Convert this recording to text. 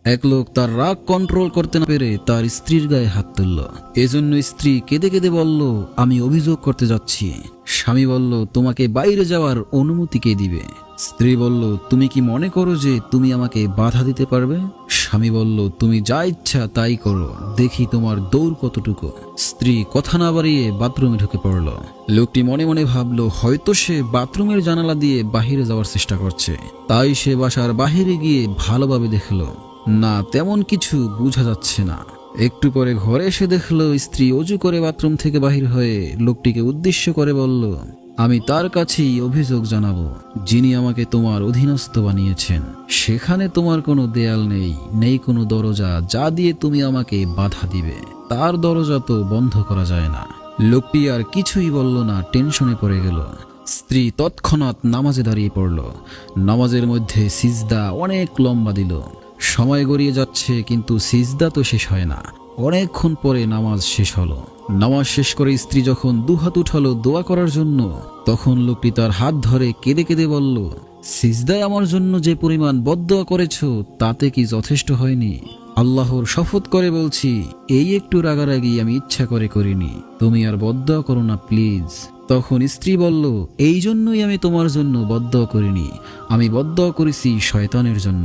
এক লোক তার রাগ কন্ট্রোল করতে না পেরে তার স্ত্রীর গায়ে হাত তুলল। এজন্য স্ত্রী কেঁদে কেঁদে বলল, আমি অভিযোগ করতে যাচ্ছি। স্বামী বলল, তোমাকে বাইরে যাওয়ার অনুমতি কে দিবে? স্ত্রী বলল, তুমি কি মনে করো যে তুমি আমাকে বাধা দিতে পারবে? স্বামী বলল, তুমি যা ইচ্ছা তাই করো, দেখি তোমার দৌড় কতটুকু। স্ত্রী কথা না বাড়িয়ে বাথরুমে ঢুকে পড়ল। লোকটি মনে মনে ভাবলো, হয়তো সে বাথরুমের জানালা দিয়ে বাহিরে যাওয়ার চেষ্টা করছে। তাই সে বাসার বাহিরে গিয়ে ভালোভাবে দেখলো, না, তেমন কিছু বোঝা যাচ্ছে না। একটু পরে ঘরে এসে দেখলো স্ত্রী অজু করে বাথরুম থেকে বাহির হয়ে লোকটিকে উদ্দেশ্য করে বলল, আমি তার কাছেই অভিযোগ জানাবো, যিনি আমাকে তোমার অধীনস্থ বানিয়েছেন। সেখানে তোমার কোনো দেয়াল নেই, নেই কোনো দরজা যা দিয়ে তুমি আমাকে বাধা দিবে। তার দরজা তো বন্ধ করা যায় না। লোকটি আর কিছুই বলল না, টেনশনে পড়ে গেল। স্ত্রী তৎক্ষণাৎ নামাজে দাঁড়িয়ে পড়ল। নামাজের মধ্যে সিজদা অনেক লম্বা দিল। সময় গড়িয়ে যাচ্ছে কিন্তু সিজদা তো শেষ হয় না। অনেকক্ষণ পরে নামাজ শেষ হলো। নামাজ শেষ করে স্ত্রী যখন দুহাত উঠালো দোয়া করার জন্য, তখন লোকটি তার হাত ধরে কেঁদে কেঁদে বলল, সিজদায় আমার জন্য যে পরিমাণ বদদোয়া করেছো তাতে কি যথেষ্ট হয়নি? আল্লাহর শপথ করে বলছি, এই একটু রাগারাগি আমি ইচ্ছা করে করিনি। তুমি আর বদদোয়া করো না প্লিজ। তখন স্ত্রী বলল, এই জন্যই আমি তোমার জন্য বদদোয়া করিনি, আমি বদদোয়া করেছি শয়তানের জন্য।